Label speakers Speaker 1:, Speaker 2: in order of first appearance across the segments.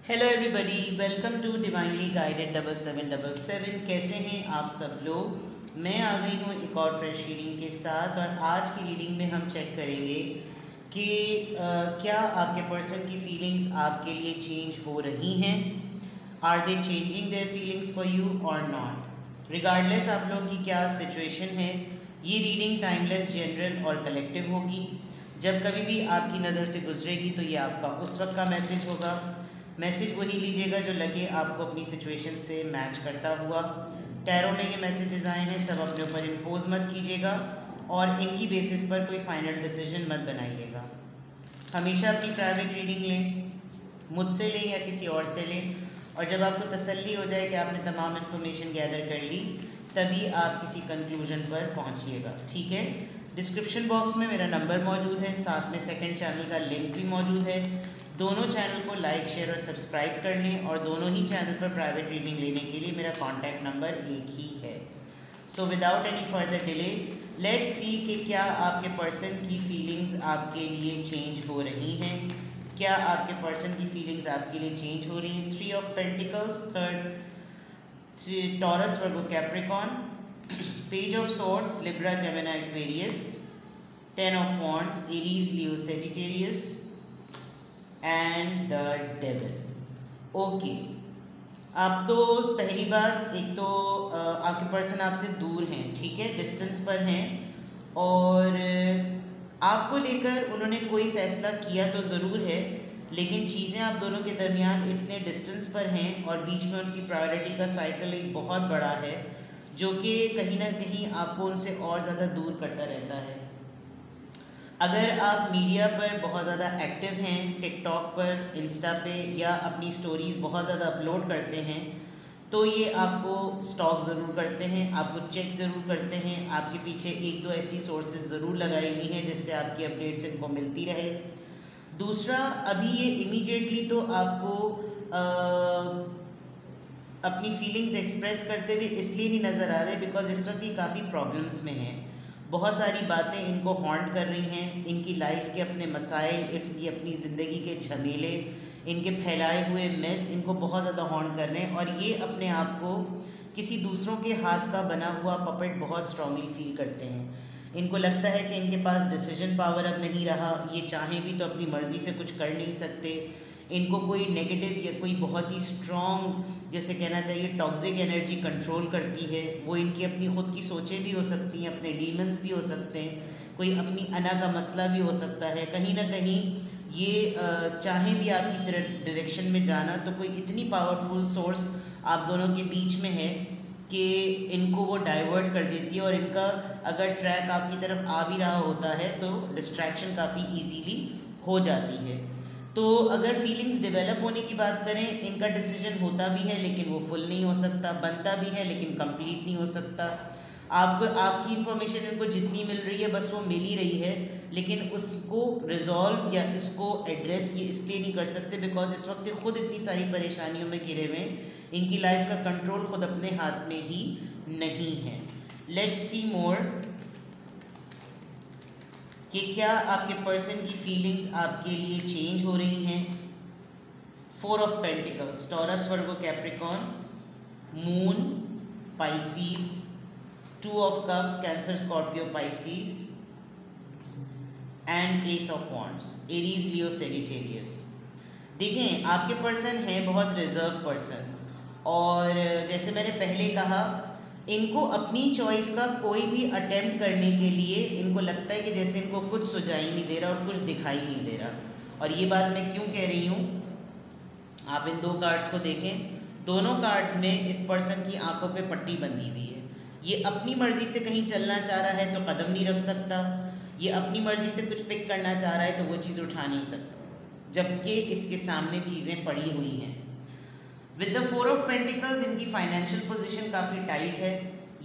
Speaker 1: Hello everybody, welcome to divinely guided 7777। कैसे हैं आप सब लोग। मैं आ गई हूँ एक और फ्रेश रीडिंग के साथ। और आज की रीडिंग में हम चेक करेंगे कि क्या आपके पर्सन की फीलिंग्स आपके लिए चेंज हो रही हैं। Are they changing their feelings for you और नॉट। रिगार्डलेस आप लोगों की क्या सिचुएशन है, ये रीडिंग टाइमलेस, जनरल और कलेक्टिव होगी। जब कभी भी आपकी नज़र से गुजरेगी तो ये आपका उस वक्त का मैसेज होगा। मैसेज वही लीजिएगा जो लगे आपको अपनी सिचुएशन से मैच करता हुआ। टैरो में ये मैसेजेस आए हैं, सब अपने ऊपर इम्पोज मत कीजिएगा और इनकी बेसिस पर कोई फाइनल डिसीजन मत बनाइएगा। हमेशा अपनी प्राइवेट रीडिंग लें, मुझसे लें या किसी और से लें, और जब आपको तसल्ली हो जाए कि आपने तमाम इन्फॉर्मेशन गैदर कर ली तभी आप किसी कंक्लूजन पर पहुंचिएगा। ठीक है, डिस्क्रिप्शन बॉक्स में मेरा नंबर मौजूद है, साथ में सेकंड चैनल का लिंक भी मौजूद है। दोनों चैनल को लाइक, शेयर और सब्सक्राइब कर लें, और दोनों ही चैनल पर प्राइवेट रीडिंग लेने के लिए मेरा कॉन्टैक्ट नंबर एक ही है। So without any further delay let's see कि क्या आपके पर्सन की फीलिंग्स आपके लिए चेंज हो रही हैं। क्या आपके पर्सन की फीलिंग्स आपके लिए चेंज हो रही हैं। 3 of pentacles, taurus, Virgo, Capricorn, page of swords, Libra, Gemini, Aquarius, 10 of wands, Aries, Leo, Sagittarius and the devil. Okay, आप तो पहली बात, एक तो आपके पर्सन आपसे दूर हैं, ठीक है, डिस्टेंस पर हैं, और आपको लेकर उन्होंने कोई फ़ैसला किया तो ज़रूर है, लेकिन चीज़ें आप दोनों के दरमियान इतने डिस्टेंस पर हैं और बीच में उनकी प्रायोरिटी का साइकिल एक बहुत बड़ा है जो कि कहीं ना कहीं आपको उनसे और ज़्यादा दूर करता रहता है। अगर आप मीडिया पर बहुत ज़्यादा एक्टिव हैं, टिकटॉक पर, इंस्टा पे, या अपनी स्टोरीज़ बहुत ज़्यादा अपलोड करते हैं, तो ये आपको स्टॉक ज़रूर करते हैं, आपको चेक ज़रूर करते हैं, आपके पीछे एक दो ऐसी सोर्सेज ज़रूर लगाई हुई हैं जिससे आपकी अपडेट्स इनको मिलती रहे। दूसरा, अभी ये इमीडिएटली तो आपको अपनी फीलिंग्स एक्सप्रेस करते हुए इसलिए नहीं नज़र आ रहे बिकॉज इस वक्त ये काफ़ी प्रॉब्लम्स में हैं। बहुत सारी बातें इनको हॉन्ट कर रही हैं, इनकी लाइफ के अपने मसाइल, इनकी अपनी ज़िंदगी के झमेले, इनके फैलाए हुए मेस इनको बहुत ज़्यादा हॉन्ट कर रहे हैं, और ये अपने आप को किसी दूसरों के हाथ का बना हुआ पपेट बहुत स्ट्रांगली फील करते हैं। इनको लगता है कि इनके पास डिसीजन पावर अब नहीं रहा, ये चाहें भी तो अपनी मर्ज़ी से कुछ कर नहीं सकते। इनको कोई नेगेटिव या कोई बहुत ही स्ट्रॉन्ग, जैसे कहना चाहिए टॉक्सिक एनर्जी कंट्रोल करती है। वो इनकी अपनी ख़ुद की सोचें भी हो सकती हैं, अपने डीमंस भी हो सकते हैं, कोई अपनी अना का मसला भी हो सकता है। कहीं ना कहीं ये चाहें भी आपकी डायरेक्शन में जाना तो कोई इतनी पावरफुल सोर्स आप दोनों के बीच में है कि इनको वो डाइवर्ट कर देती है, और इनका अगर ट्रैक आपकी तरफ आ भी रहा होता है तो डिस्ट्रैक्शन काफ़ी ईजीली हो जाती है। तो अगर फीलिंग्स डेवलप होने की बात करें, इनका डिसीजन होता भी है लेकिन वो फुल नहीं हो सकता, बनता भी है लेकिन कंप्लीट नहीं हो सकता। आपको आपकी इन्फॉर्मेशन इनको जितनी मिल रही है बस वो मिल ही रही है, लेकिन उसको रिजॉल्व या इसको एड्रेस ये इसलिए नहीं कर सकते बिकॉज इस वक्त खुद इतनी सारी परेशानियों में घिरे हुए, इनकी लाइफ का कंट्रोल खुद अपने हाथ में ही नहीं है। लेट्स सी मोर कि क्या आपके पर्सन की फीलिंग्स आपके लिए चेंज हो रही हैं। 4 of pentacles, taurus, Virgo, Capricorn, moon, Pisces, 2 of cups, cancer, Scorpio, Pisces, and S of wands, Aries, Leo, Sagittarius. देखें, आपके पर्सन हैं बहुत रिजर्व पर्सन, और जैसे मैंने पहले कहा, इनको अपनी चॉइस का कोई भी अटेम्प्ट करने के लिए इनको लगता है कि जैसे इनको कुछ सुझाई नहीं दे रहा और कुछ दिखाई नहीं दे रहा। और ये बात मैं क्यों कह रही हूँ, आप इन 2 कार्ड्स को देखें, दोनों कार्ड्स में इस पर्सन की आंखों पे पट्टी बंधी हुई है। ये अपनी मर्ज़ी से कहीं चलना चाह रहा है तो कदम नहीं रख सकता, ये अपनी मर्ज़ी से कुछ पिक करना चाह रहा है तो वो चीज़ उठा नहीं सकता, जबकि इसके सामने चीज़ें पड़ी हुई हैं। विद द 4 ऑफ पेंटिकल्स इनकी फाइनेंशियल पोजीशन काफ़ी टाइट है।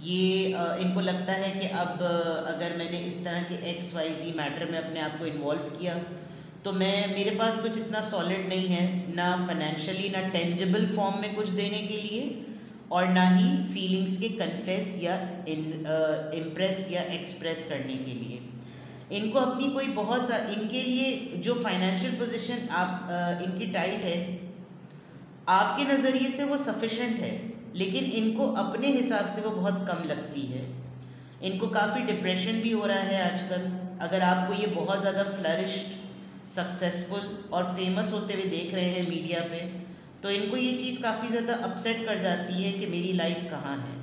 Speaker 1: ये इनको लगता है कि अब अगर मैंने इस तरह के XYZ मैटर में अपने आप को इन्वॉल्व किया तो मेरे पास कुछ इतना सॉलिड नहीं है, ना फाइनेंशियली, ना टेंजिबल फॉर्म में कुछ देने के लिए, और ना ही फीलिंग्स के कन्फेस या इम्प्रेस या एक्सप्रेस करने के लिए। इनको अपनी कोई बहुत सा, इनके लिए जो फाइनेंशियल पोजीशन आप इनकी टाइट है, आपके नज़रिए से वो सफिशेंट है, लेकिन इनको अपने हिसाब से वो बहुत कम लगती है। इनको काफ़ी डिप्रेशन भी हो रहा है आजकल। अगर आपको ये बहुत ज़्यादा फ्लरिश्ड, सक्सेसफुल और फेमस होते हुए देख रहे हैं मीडिया पे, तो इनको ये चीज़ काफ़ी ज़्यादा अपसेट कर जाती है कि मेरी लाइफ कहाँ है।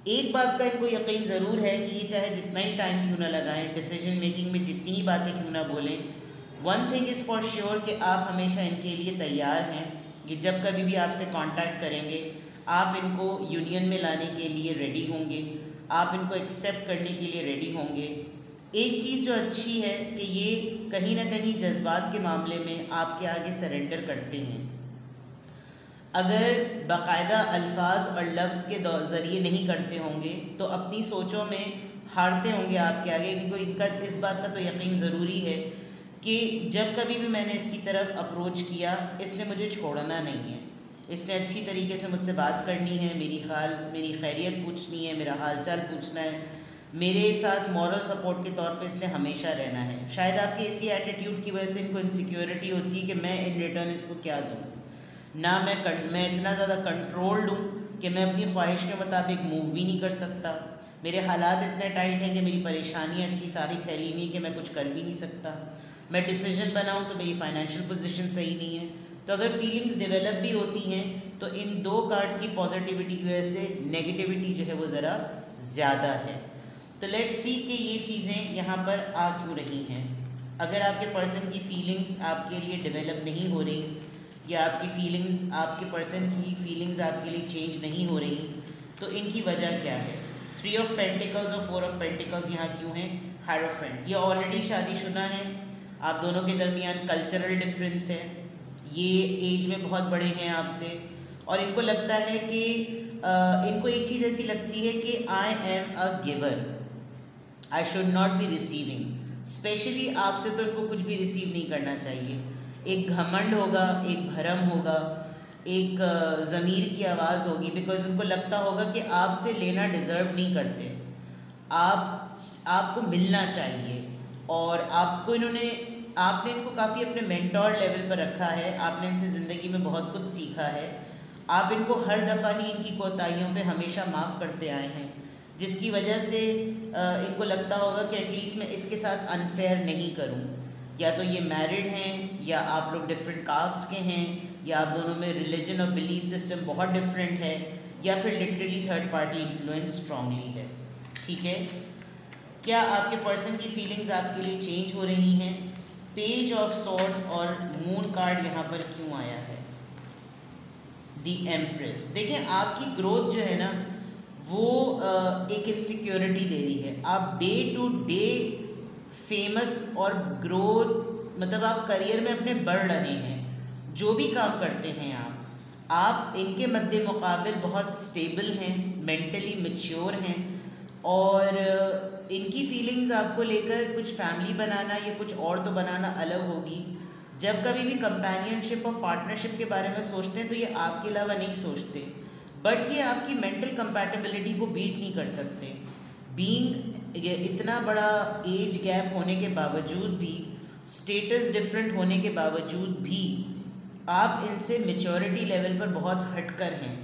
Speaker 1: एक बात का इनको यकीन ज़रूर है कि ये चाहे जितना ही टाइम क्यों ना लगाएं, डिसीजन मेकिंग में जितनी ही बातें क्यों ना बोलें, one thing is for sure कि आप हमेशा इनके लिए तैयार हैं। ये जब कभी भी आपसे कांटेक्ट करेंगे, आप इनको यूनियन में लाने के लिए रेडी होंगे, आप इनको एक्सेप्ट करने के लिए रेडी होंगे। एक चीज़ जो अच्छी है कि ये कहीं ना कहीं जज्बात के मामले में आपके आगे सरेंडर करते हैं। अगर बाकायदा अल्फाज और लफ्ज़ के ज़रिए नहीं करते होंगे तो अपनी सोचों में हारते होंगे आपके आगे। इनको इनका इस बात का तो यकीन ज़रूरी है कि जब कभी भी मैंने इसकी तरफ अप्रोच किया, इसने मुझे छोड़ना नहीं है, इसने अच्छी तरीके से मुझसे बात करनी है, मेरी खैरियत पूछनी है, मेरा हाल चाल पूछना है, मेरे साथ मॉरल सपोर्ट के तौर पे इसने हमेशा रहना है। शायद आपके इसी एटीट्यूड की वजह से इनको इनसिक्योरिटी होती है कि मैं इन रिटर्न इसको क्या दूँ। ना मैं इतना ज़्यादा कंट्रोल्ड हूँ कि मैं अपनी ख्वाहिश के मुताबिक मूव भी नहीं कर सकता। मेरे हालात इतने टाइट हैं कि मेरी परेशानियाँ इतनी सारी फैली हुई कि मैं कुछ कर भी नहीं सकता। मैं डिसीजन बनाऊँ तो मेरी फाइनेंशियल पोजीशन सही नहीं है। तो अगर फीलिंग्स डेवलप भी होती हैं तो इन दो कार्ड्स की पॉजिटिविटी की वजह से नेगेटिविटी जो है वो ज़रा ज़्यादा है। तो लेट्स सी कि ये चीज़ें यहाँ पर आ क्यों रही हैं। अगर आपके पर्सन की फीलिंग्स आपके लिए डेवलप नहीं हो रही या आपके पर्सन की फीलिंग्स आपके लिए चेंज नहीं हो रही, तो इनकी वजह क्या है। 3 ऑफ पेंटिकल्स और 4 ऑफ पेंटिकल्स यहाँ क्यों हैं। हायरोफेंट, ये ऑलरेडी शादीशुदा हैं, आप दोनों के दरमियान कल्चरल डिफरेंस है, ये एज में बहुत बड़े हैं आपसे, और इनको लगता है कि इनको एक चीज़ ऐसी लगती है कि I am a giver, I should not be receiving. Specially आपसे तो इनको कुछ भी रिसीव नहीं करना चाहिए। एक घमंड होगा, एक भरम होगा, एक ज़मीर की आवाज़ होगी, बिकॉज उनको लगता होगा कि आपसे लेना डिज़र्व नहीं करते, आपको मिलना चाहिए, और आपने इनको काफ़ी अपने मेंटोर लेवल पर रखा है, आपने इनसे ज़िंदगी में बहुत कुछ सीखा है, आप इनको हर दफ़ा ही इनकी कोताहियों पे हमेशा माफ़ करते आए हैं, जिसकी वजह से इनको लगता होगा कि एटलीस्ट मैं इसके साथ अनफेयर नहीं करूं। या तो ये मैरिड हैं, या आप लोग डिफरेंट कास्ट के हैं, या आप दोनों में रिलीजन और बिलीफ सिस्टम बहुत डिफरेंट है, या फिर literally third party influence strongly है। ठीक है, क्या आपके पर्सन की फीलिंग्स आपके लिए चेंज हो रही हैं। पेज ऑफ सॉर्ड्स और मून कार्ड यहाँ पर क्यों आया है। दी एम्प्रेस, देखें आपकी ग्रोथ जो है ना वो एक इनसिक्योरिटी दे रही है। आप डे टू डे फेमस और ग्रोथ, मतलब आप करियर में अपने बढ़ रहे हैं, जो भी काम करते हैं आप इनके मद्दे मुकाबिल बहुत स्टेबल हैं, मेंटली मैच्योर हैं, और इनकी फीलिंग्स आपको लेकर कुछ फैमिली बनाना या कुछ और तो बनाना अलग होगी। जब कभी भी कंपेनियनशिप और पार्टनरशिप के बारे में सोचते हैं तो ये आपके अलावा नहीं सोचते, बट ये आपकी मेंटल कंपैटिबिलिटी को बीट नहीं कर सकते। बीइंग इतना बड़ा एज गैप होने के बावजूद भी, स्टेटस डिफरेंट होने के बावजूद भी आप इनसे मैच्योरिटी लेवल पर बहुत हटकर हैं,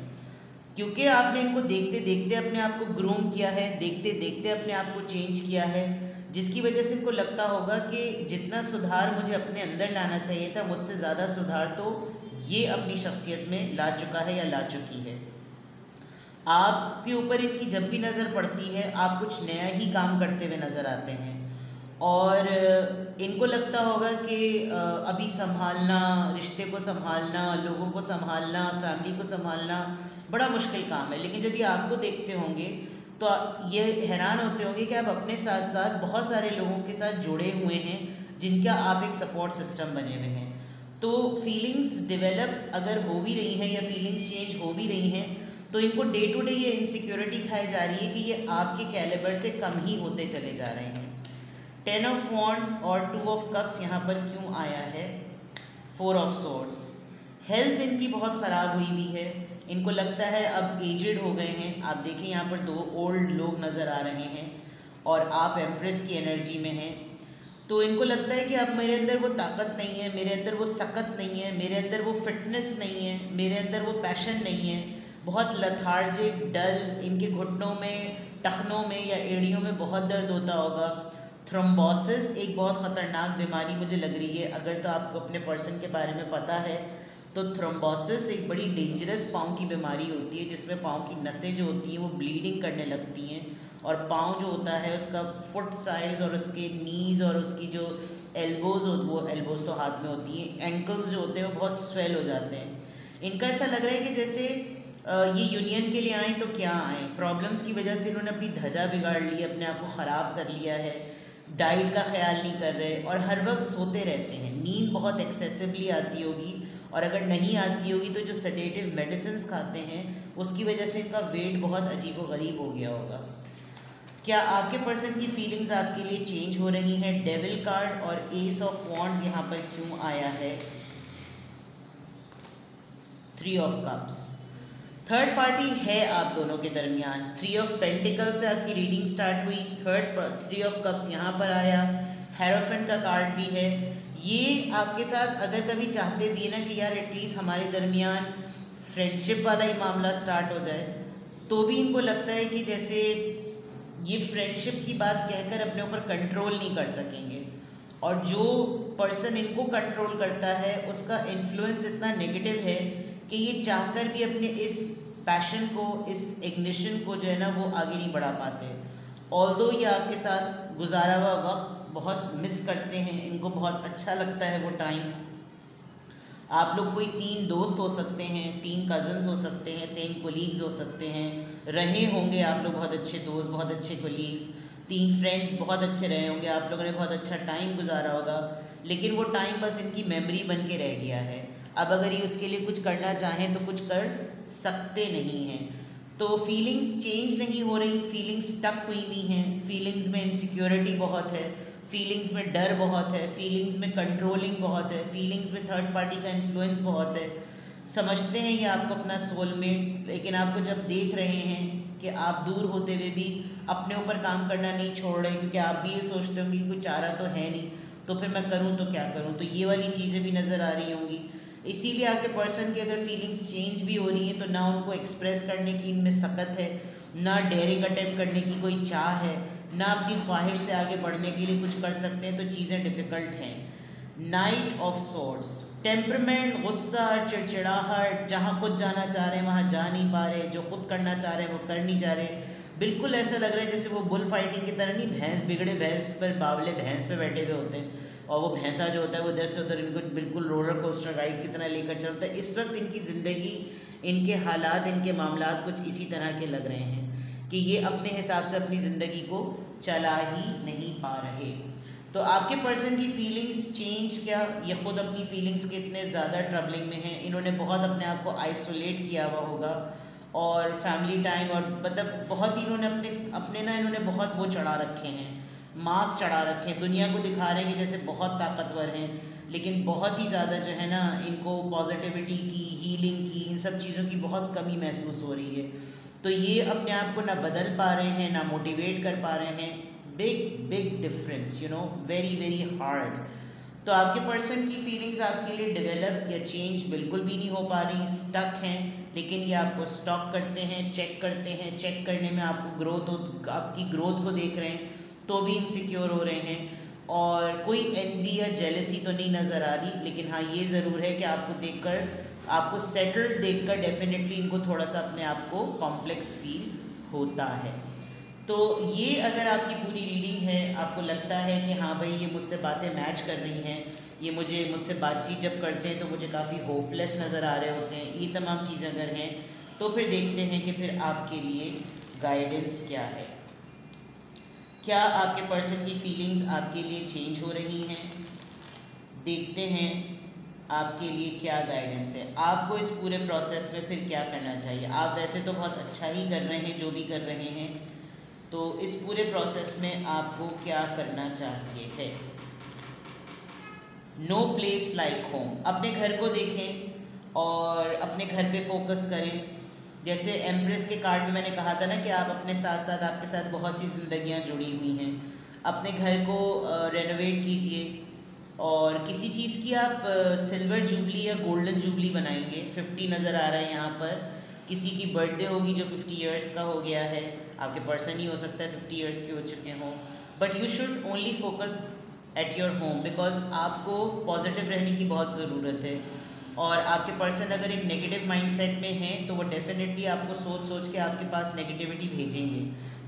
Speaker 1: क्योंकि आपने इनको देखते देखते अपने आप को ग्रूम किया है, देखते देखते अपने आप को चेंज किया है, जिसकी वजह से इनको लगता होगा कि जितना सुधार मुझे अपने अंदर लाना चाहिए था, मुझसे ज़्यादा सुधार तो ये अपनी शख्सियत में ला चुका है या ला चुकी है। आपके ऊपर इनकी जब भी नज़र पड़ती है, आप कुछ नया ही काम करते हुए नज़र आते हैं, और इनको लगता होगा कि अभी संभालना, रिश्ते को संभालना, लोगों को संभालना, फैमिली को संभालना बड़ा मुश्किल काम है। लेकिन जब ये आपको देखते होंगे तो ये हैरान होते होंगे कि आप अपने साथ साथ बहुत सारे लोगों के साथ जुड़े हुए हैं, जिनका आप एक सपोर्ट सिस्टम बने हुए हैं। तो फीलिंग्स डेवलप अगर हो भी रही हैं या फीलिंग्स चेंज हो भी रही हैं, तो इनको डे टू डे ये इनसिक्योरिटी खाई जा रही है कि ये आपके कैलिबर से कम ही होते चले जा रहे हैं। 10 ऑफ वॉन्ड्स और 2 ऑफ कप्स यहाँ पर क्यों आया है। 4 ऑफ सोर्ड्स, हेल्थ इनकी बहुत ख़राब हुई हुई है, इनको लगता है अब एजेड हो गए हैं। आप देखें यहाँ पर 2 ओल्ड लोग नज़र आ रहे हैं और आप एम्प्रेस की एनर्जी में हैं। तो इनको लगता है कि अब मेरे अंदर वो ताकत नहीं है, मेरे अंदर वो सकत नहीं है, मेरे अंदर वो फिटनेस नहीं है, मेरे अंदर वो पैशन नहीं है। बहुत लथार्जिक, डल, इनके घुटनों में, टखनों में या एड़ियों में बहुत दर्द होता होगा। थ्रोम्बोसिस एक बहुत ख़तरनाक बीमारी मुझे लग रही है, अगर तो आपको अपने पर्सन के बारे में पता है तो थ्रोम्बोसिस एक बड़ी डेंजरस पाँव की बीमारी होती है, जिसमें पाँव की नसें जो होती हैं वो ब्लीडिंग करने लगती हैं, और पाँव जो होता है उसका फुट साइज़ और उसके नीज़ और उसकी जो एल्बोज़, वो एल्बोज़ तो हाथ में होती हैं, एंकल्स जो होते हैं वो बहुत स्वेल हो जाते हैं। इनका ऐसा लग रहा है कि जैसे ये यूनियन के लिए आए तो क्या आए, प्रॉब्लम्स की वजह से इन्होंने अपनी धजा बिगाड़ ली, अपने आप को ख़राब कर लिया है, डाइट का ख्याल नहीं कर रहे और हर वक्त सोते रहते हैं। नींद बहुत एक्सेसिवली आती होगी, और अगर नहीं आती होगी तो जो सेडेटिव मेडिसिन्स खाते हैं उसकी वजह से इनका वेट बहुत अजीब व गरीब हो गया होगा। क्या आपके पर्सन की फीलिंग्स आपके लिए चेंज हो रही हैं? डेविल कार्ड और एस ऑफ वॉन्ड्स यहाँ पर क्यों आया है? 3 ऑफ कप्स, थर्ड पार्टी है आप दोनों के दरमियान। 3 ऑफ पेंटिकल्स से आपकी रीडिंग स्टार्ट हुई, 3 ऑफ कप्स यहाँ पर आया, हेरोफेंट का कार्ड भी है। ये आपके साथ अगर कभी चाहते भी ना कि यार एटलीस्ट हमारे दरमियान फ्रेंडशिप वाला ही मामला स्टार्ट हो जाए, तो भी इनको लगता है कि जैसे ये फ्रेंडशिप की बात कहकर अपने ऊपर कंट्रोल नहीं कर सकेंगे, और जो पर्सन इनको कंट्रोल करता है उसका इन्फ्लुएंस इतना नेगेटिव है कि ये चाहकर भी अपने इस पैशन को, इस इग्निशन को जो है ना वो आगे नहीं बढ़ा पाते। ऑल्दो ये आपके साथ गुजारा हुआ वक्त बहुत मिस करते हैं, इनको बहुत अच्छा लगता है वो टाइम। आप लोग कोई 3 दोस्त हो सकते हैं, 3 कज़न्स हो सकते हैं, 3 कोलीग्स हो सकते हैं, रहे होंगे आप लोग बहुत अच्छे दोस्त, बहुत अच्छे कोलीग्स, 3 फ्रेंड्स बहुत अच्छे रहे होंगे, आप लोगों ने बहुत अच्छा टाइम गुजारा होगा, लेकिन वो टाइम बस इनकी मेमोरी बन के रह गया है। अब अगर ये उसके लिए कुछ करना चाहें तो कुछ कर सकते नहीं हैं। तो फीलिंग्स चेंज नहीं हो रही, फीलिंग्स स्टक हुई हुई हैं, फीलिंग्स में इनसिक्योरिटी बहुत है, फीलिंग्स में डर बहुत है, फीलिंग्स में कंट्रोलिंग बहुत है, फीलिंग्स में थर्ड पार्टी का इन्फ्लुएंस बहुत है। समझते हैं ये आपको अपना सोलमेट, लेकिन आपको जब देख रहे हैं कि आप दूर होते हुए भी अपने ऊपर काम करना नहीं छोड़ रहे, क्योंकि आप भी ये सोचते होंगे कि कोई चारा तो है नहीं, तो फिर मैं करूँ तो क्या करूँ, तो ये वाली चीज़ें भी नज़र आ रही होंगी। इसीलिए आपके पर्सन की अगर फीलिंग्स चेंज भी हो रही हैं तो ना उनको एक्सप्रेस करने की इनमें सकत है, ना डेयरिंग अटेम्प्ट करने की कोई चाह है, ना अपनी ख्वाहिश से आगे बढ़ने के लिए कुछ कर सकते हैं, तो चीज़ें डिफ़िकल्ट हैं। नाइट ऑफ सोर्ड्स, टेम्परमेंट, गुस्सा, चिड़चिड़ाहट, जहाँ खुद जाना चाह रहे हैं वहाँ जा नहीं पा रहे, जो खुद करना चाह रहे हैं वो कर नहीं जा रहे। बिल्कुल ऐसा लग रहा है जैसे वो बुल फाइटिंग की तरह नहीं, भैंस बिगड़े भैंस पर, बावले भैंस पे बैठे हुए होते हैं, और वो भैंसा जो होता है वो इधर से उधर इनको बिल्कुल रोलर कोस्टर राइड की तरह लेकर चलता है। इस वक्त इनकी ज़िंदगी, इनके हालात, इनके मामलात कुछ इसी तरह के लग रहे हैं कि ये अपने हिसाब से अपनी ज़िंदगी को चला ही नहीं पा रहे। तो आपके पर्सन की फीलिंग्स चेंज क्या, ये खुद अपनी फीलिंग्स के इतने ज़्यादा ट्रबलिंग में हैं, इन्होंने बहुत अपने आप को आइसोलेट किया हुआ होगा, और फैमिली टाइम और मतलब बहुत ही इन्होंने अपने ना इन्होंने बहुत वो चढ़ा रखे हैं, मास चढ़ा रखे हैं, दुनिया को दिखा रहे हैं कि जैसे बहुत ताकतवर हैं, लेकिन बहुत ही ज़्यादा जो है ना इनको पॉजिटिविटी की, हीलिंग की, इन सब चीज़ों की बहुत कमी महसूस हो रही है। तो ये अपने आप को ना बदल पा रहे हैं, ना मोटिवेट कर पा रहे हैं। Big difference, you know, very very hard. तो आपके पर्सन की फीलिंग्स आपके लिए डेवलप या चेंज बिल्कुल भी नहीं हो पा रही, स्टक हैं, लेकिन ये आपको स्टॉक करते हैं, चेक करते हैं, चेक करने में आपको आपकी ग्रोथ को देख रहे हैं तो भी इनसिक्योर हो रहे हैं, और कोई एनवी या जेलसी तो नहीं नज़र आ रही, लेकिन हाँ ये ज़रूर है कि आपको देखकर, आपको सेटल्ड देखकर डेफिनेटली इनको थोड़ा सा अपने आप को कॉम्प्लेक्स फील होता है। तो ये अगर आपकी पूरी रीडिंग है, आपको लगता है कि हाँ भाई ये मुझसे बातें मैच कर रही हैं, ये मुझसे बातचीत जब करते हैं तो मुझे काफ़ी होपलेस नज़र आ रहे होते हैं, ये तमाम चीज़ें अगर हैं तो फिर देखते हैं कि फिर आपके लिए गाइडेंस क्या है। क्या आपके पर्सन की फीलिंग्स आपके लिए चेंज हो रही हैं? देखते हैं आपके लिए क्या गाइडेंस है, आपको इस पूरे प्रोसेस में फिर क्या करना चाहिए। आप वैसे तो बहुत अच्छा ही कर रहे हैं जो भी कर रहे हैं, तो इस पूरे प्रोसेस में आपको क्या करना चाहिए है। नो प्लेस लाइक होम, अपने घर को देखें और अपने घर पे फोकस करें। जैसे एम्प्रेस के कार्ड में मैंने कहा था ना कि आप अपने साथ साथ, आपके साथ बहुत सी ज़िंदगियां जुड़ी हुई हैं, अपने घर को रेनोवेट कीजिए। और किसी चीज़ की आप सिल्वर जुबली या गोल्डन जुबली बनाएंगे, 50 नज़र आ रहा है यहाँ पर। किसी की बर्थडे होगी जो 50 इयर्स का हो गया है, आपके पर्सन ही हो सकता है 50 इयर्स के हो चुके हों। But you should only focus at your home, because आपको पॉजिटिव रहने की बहुत ज़रूरत है। और आपके पर्सन अगर एक नेगेटिव माइंडसेट में हैं तो वो डेफिनेटली आपको सोच सोच के आपके पास नेगेटिविटी भेजेंगे।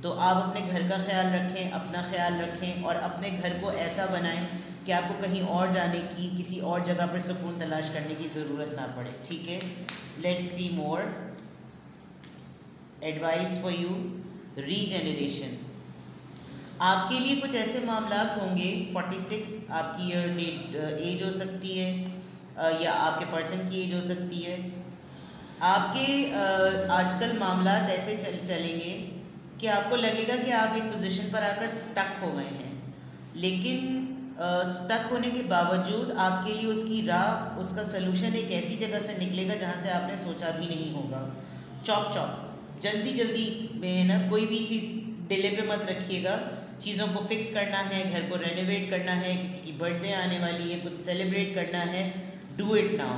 Speaker 1: तो आप अपने घर का ख्याल रखें, अपना ख्याल रखें और अपने घर को ऐसा बनाएं कि आपको कहीं और जाने की, किसी और जगह पर सुकून तलाश करने की ज़रूरत ना पड़े। ठीक है, let's see more advice for you. Regeneration, आपके लिए कुछ ऐसे मामलात होंगे, 46 आपकी एज हो सकती है या आपके पर्सन की एज हो सकती है। आपके आजकल मामलात ऐसे चलेंगे कि आपको लगेगा कि आप एक पोजीशन पर आकर स्टक हो गए हैं, लेकिन स्टक होने के बावजूद आपके लिए उसकी राह, उसका सलूशन एक ऐसी जगह से निकलेगा जहाँ से आपने सोचा भी नहीं होगा। चॉप चॉप, जल्दी जल्दी में ना कोई भी चीज़ डिले पे मत रखिएगा। चीज़ों को फिक्स करना है, घर को रेनोवेट करना है, किसी की बर्थडे आने वाली है, कुछ सेलिब्रेट करना है, डू इट नाउ।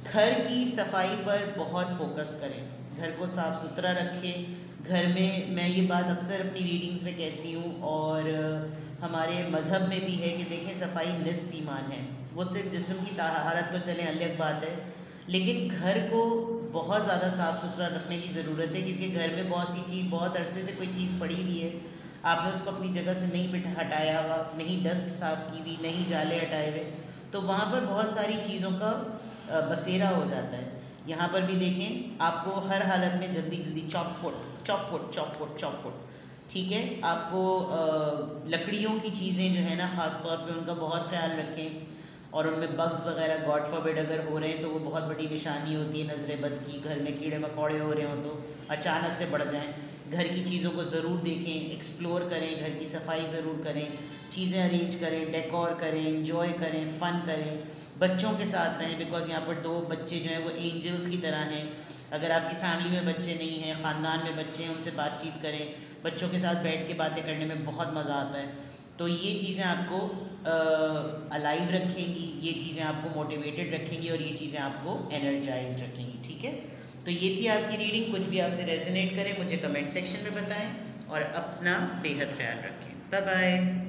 Speaker 1: घर की सफाई पर बहुत फोकस करें, घर को साफ़ सुथरा रखें। घर में, मैं ये बात अक्सर अपनी रीडिंग्स में कहती हूँ और हमारे मज़हब में भी है कि देखें, सफाई निस्फ़ ईमान है। वो सिर्फ जिस्म की तहारत तो चले अलग बात है, लेकिन घर को बहुत ज़्यादा साफ़ सुथरा रखने की ज़रूरत है, क्योंकि घर में बहुत सी चीज़, बहुत अरसे से कोई चीज़ पड़ी हुई है, आपने उसको अपनी जगह से नहीं हटाया हुआ, नहीं डस्ट साफ़ की हुई, नहीं जाले हटाए हुए, तो वहाँ पर बहुत सारी चीज़ों का बसेरा हो जाता है। यहाँ पर भी देखें, आपको हर हालत में जल्दी जल्दी चॉप फुट, ठीक है। आपको लकड़ियों की चीज़ें जो है ना, ख़ास तौर पे उनका बहुत ख्याल रखें। और उनमें बग्स वगैरह गॉड फॉरबिड अगर हो रहे हैं तो वो बहुत बड़ी निशानी होती है नज़र बद की। घर में कीड़े मकोड़े हो रहे हों तो अचानक से बढ़ जाएं। घर की चीज़ों को ज़रूर देखें, एक्सप्लोर करें, घर की सफाई ज़रूर करें, चीज़ें अरेंज करें, डेकोर करें, इंजॉय करें, फ़न करें, बच्चों के साथ रहें। बिकॉज़ यहाँ पर 2 बच्चे जो हैं वो एंजल्स की तरह हैं। अगर आपकी फैमिली में बच्चे नहीं हैं, ख़ानदान में बच्चे हैं, उनसे बातचीत करें। बच्चों के साथ बैठ के बातें करने में बहुत मज़ा आता है। तो ये चीज़ें आपको अलाइव रखेंगी, ये चीज़ें आपको मोटिवेटेड रखेंगी और ये चीज़ें आपको एनर्जाइज रखेंगी। ठीक है, तो ये थी आपकी रीडिंग। कुछ भी आपसे रेजोनेट करें मुझे कमेंट सेक्शन में बताएं और अपना बेहद ख्याल रखें। Bye bye.